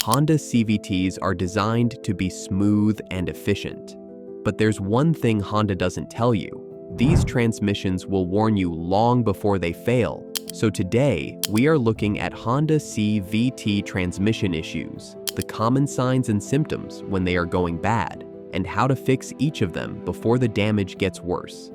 Honda CVTs are designed to be smooth and efficient. But there's one thing Honda doesn't tell you. These transmissions will warn you long before they fail. So today, we are looking at Honda CVT transmission issues, the common signs and symptoms when they are going bad, and how to fix each of them before the damage gets worse.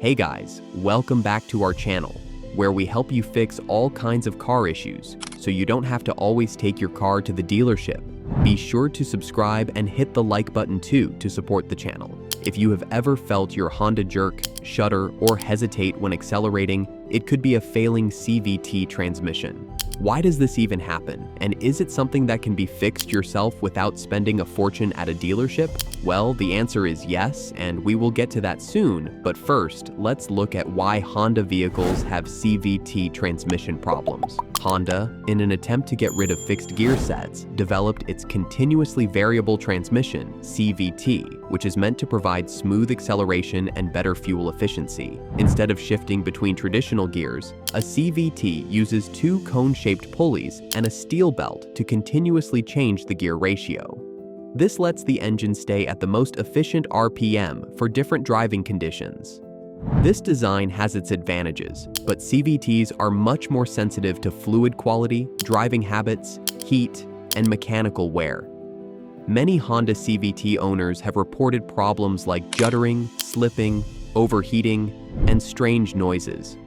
Hey guys, welcome back to our channel, where we help you fix all kinds of car issues, so you don't have to always take your car to the dealership. Be sure to subscribe and hit the like button too to support the channel. If you have ever felt your Honda jerk, shudder, or hesitate when accelerating, it could be a failing CVT transmission. Why does this even happen? And is it something that can be fixed yourself without spending a fortune at a dealership? Well, the answer is yes, and we will get to that soon. But first, let's look at why Honda vehicles have CVT transmission problems. Honda, in an attempt to get rid of fixed gear sets, developed its continuously variable transmission, CVT, which is meant to provide smooth acceleration and better fuel efficiency. Instead of shifting between traditional gears, a CVT uses two cone-shaped pulleys and a steel belt to continuously change the gear ratio. This lets the engine stay at the most efficient RPM for different driving conditions. This design has its advantages, but CVTs are much more sensitive to fluid quality, driving habits, heat, and mechanical wear. Many Honda CVT owners have reported problems like juttering, slipping, overheating, and strange noises.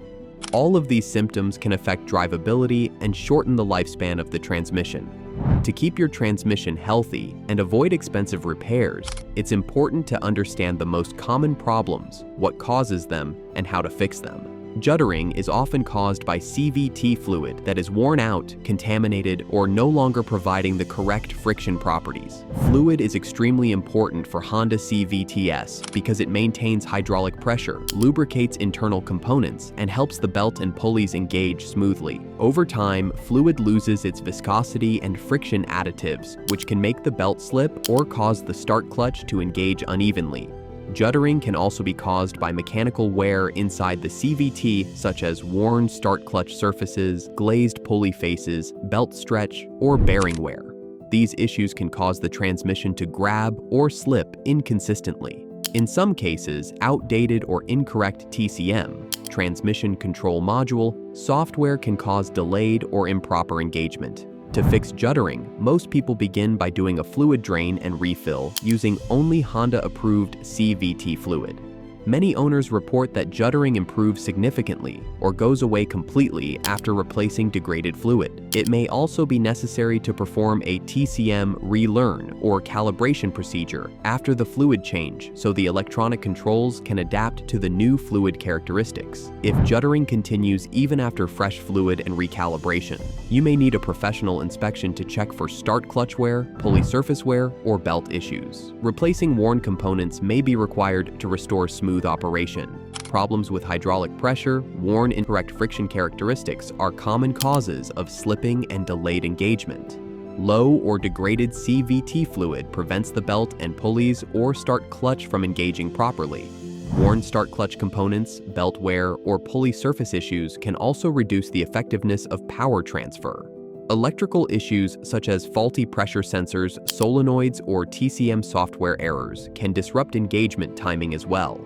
All of these symptoms can affect drivability and shorten the lifespan of the transmission. To keep your transmission healthy and avoid expensive repairs, it's important to understand the most common problems, what causes them, and how to fix them. Juttering is often caused by CVT fluid that is worn out, contaminated, or no longer providing the correct friction properties. Fluid is extremely important for Honda CVTs because it maintains hydraulic pressure, lubricates internal components, and helps the belt and pulleys engage smoothly. Over time, fluid loses its viscosity and friction additives, which can make the belt slip or cause the start clutch to engage unevenly. Juttering can also be caused by mechanical wear inside the CVT, such as worn start clutch surfaces, glazed pulley faces, belt stretch, or bearing wear. These issues can cause the transmission to grab or slip inconsistently. In some cases, outdated or incorrect TCM, transmission control module, software can cause delayed or improper engagement. To fix juttering, most people begin by doing a fluid drain and refill using only Honda-approved CVT fluid. Many owners report that juttering improves significantly or goes away completely after replacing degraded fluid. It may also be necessary to perform a TCM relearn or calibration procedure after the fluid change so the electronic controls can adapt to the new fluid characteristics. If juttering continues even after fresh fluid and recalibration, you may need a professional inspection to check for start clutch wear, pulley surface wear, or belt issues. Replacing worn components may be required to restore smooth operation. Problems with hydraulic pressure, worn incorrect friction characteristics are common causes of slipping and delayed engagement. Low or degraded CVT fluid prevents the belt and pulleys or start clutch from engaging properly. Worn start clutch components, belt wear, or pulley surface issues can also reduce the effectiveness of power transfer. Electrical issues such as faulty pressure sensors, solenoids, or TCM software errors can disrupt engagement timing as well.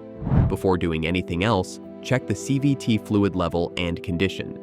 Before doing anything else, check the CVT fluid level and condition.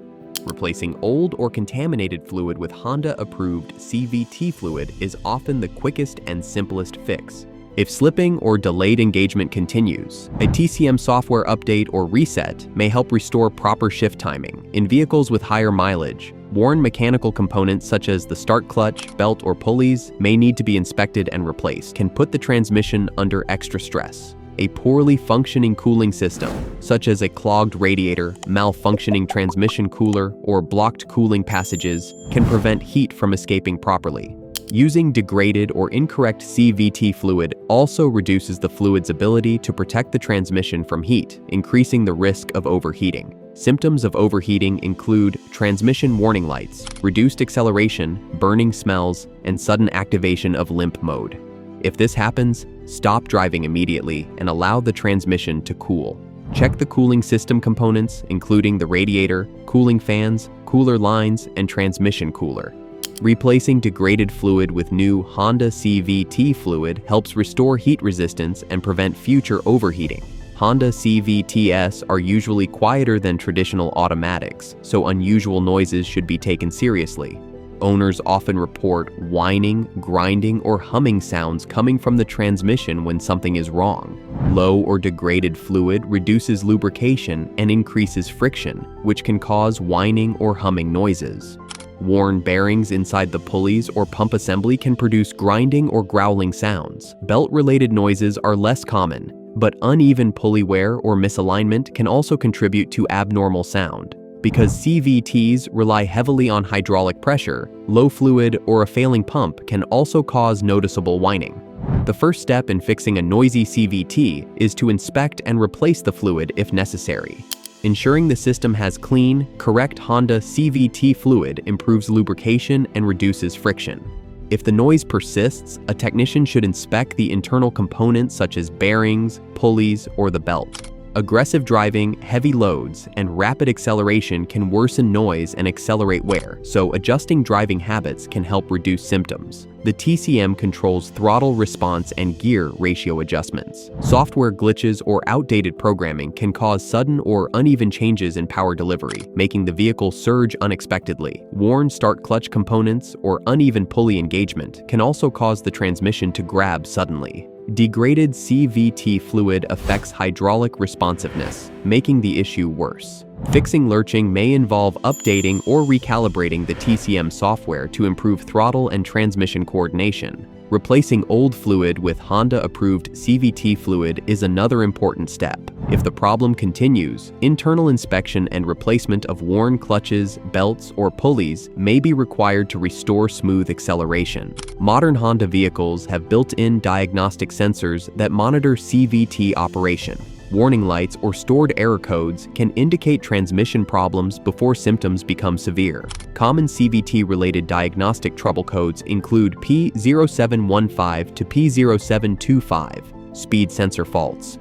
Replacing old or contaminated fluid with Honda-approved CVT fluid is often the quickest and simplest fix. If slipping or delayed engagement continues, a TCM software update or reset may help restore proper shift timing. In vehicles with higher mileage, worn mechanical components such as the start clutch, belt, or pulleys may need to be inspected and replaced, can put the transmission under extra stress. A poorly functioning cooling system, such as a clogged radiator, malfunctioning transmission cooler, or blocked cooling passages, can prevent heat from escaping properly. Using degraded or incorrect CVT fluid also reduces the fluid's ability to protect the transmission from heat, increasing the risk of overheating. Symptoms of overheating include transmission warning lights, reduced acceleration, burning smells, and sudden activation of limp mode. If this happens, stop driving immediately and allow the transmission to cool. Check the cooling system components, including the radiator, cooling fans, cooler lines, and transmission cooler. Replacing degraded fluid with new Honda CVT fluid helps restore heat resistance and prevent future overheating. Honda CVTs are usually quieter than traditional automatics, so unusual noises should be taken seriously. Owners often report whining, grinding, or humming sounds coming from the transmission when something is wrong. Low or degraded fluid reduces lubrication and increases friction, which can cause whining or humming noises. Worn bearings inside the pulleys or pump assembly can produce grinding or growling sounds. Belt-related noises are less common, but uneven pulley wear or misalignment can also contribute to abnormal sound. Because CVTs rely heavily on hydraulic pressure, low fluid or a failing pump can also cause noticeable whining. The first step in fixing a noisy CVT is to inspect and replace the fluid if necessary. Ensuring the system has clean, correct Honda CVT fluid improves lubrication and reduces friction. If the noise persists, a technician should inspect the internal components such as bearings, pulleys, or the belt. Aggressive driving, heavy loads, and rapid acceleration can worsen noise and accelerate wear, so adjusting driving habits can help reduce symptoms. The TCM controls throttle response and gear ratio adjustments. Software glitches or outdated programming can cause sudden or uneven changes in power delivery, making the vehicle surge unexpectedly. Worn start clutch components or uneven pulley engagement can also cause the transmission to grab suddenly. Degraded CVT fluid affects hydraulic responsiveness, making the issue worse. Fixing lurching may involve updating or recalibrating the TCM software to improve throttle and transmission coordination. Replacing old fluid with Honda-approved CVT fluid is another important step. If the problem continues, internal inspection and replacement of worn clutches, belts, or pulleys may be required to restore smooth acceleration. Modern Honda vehicles have built-in diagnostic sensors that monitor CVT operation. Warning lights or stored error codes can indicate transmission problems before symptoms become severe. Common CVT-related diagnostic trouble codes include P0715 to P0725, speed sensor faults,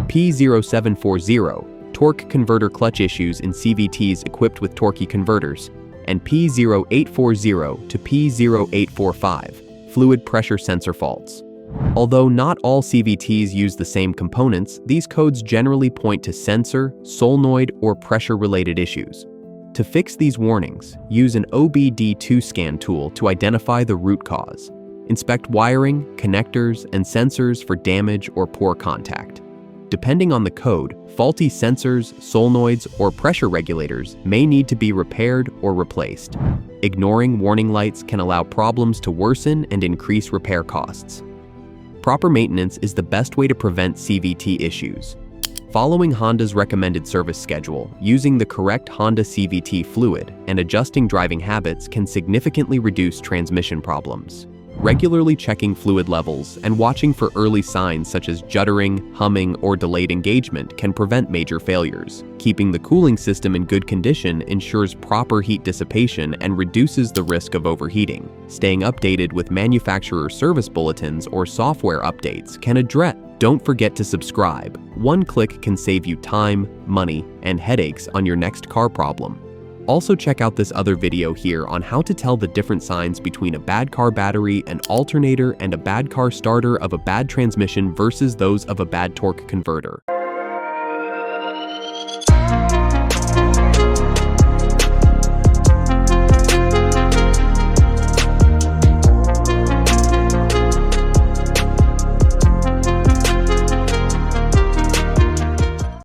P0740, torque converter clutch issues in CVTs equipped with torque converters, and P0840 to P0845, fluid pressure sensor faults. Although not all CVTs use the same components, these codes generally point to sensor, solenoid, or pressure-related issues. To fix these warnings, use an OBD2 scan tool to identify the root cause. Inspect wiring, connectors, and sensors for damage or poor contact. Depending on the code, faulty sensors, solenoids, or pressure regulators may need to be repaired or replaced. Ignoring warning lights can allow problems to worsen and increase repair costs. Proper maintenance is the best way to prevent CVT issues. Following Honda's recommended service schedule, using the correct Honda CVT fluid, and adjusting driving habits can significantly reduce transmission problems. Regularly checking fluid levels and watching for early signs such as juttering, humming, or delayed engagement can prevent major failures. Keeping the cooling system in good condition ensures proper heat dissipation and reduces the risk of overheating. Staying updated with manufacturer service bulletins or software updates can address. Don't forget to subscribe. One click can save you time, money, and headaches on your next car problem. Also check out this other video here on how to tell the different signs between a bad car battery, an alternator, and a bad car starter of a bad transmission versus those of a bad torque converter.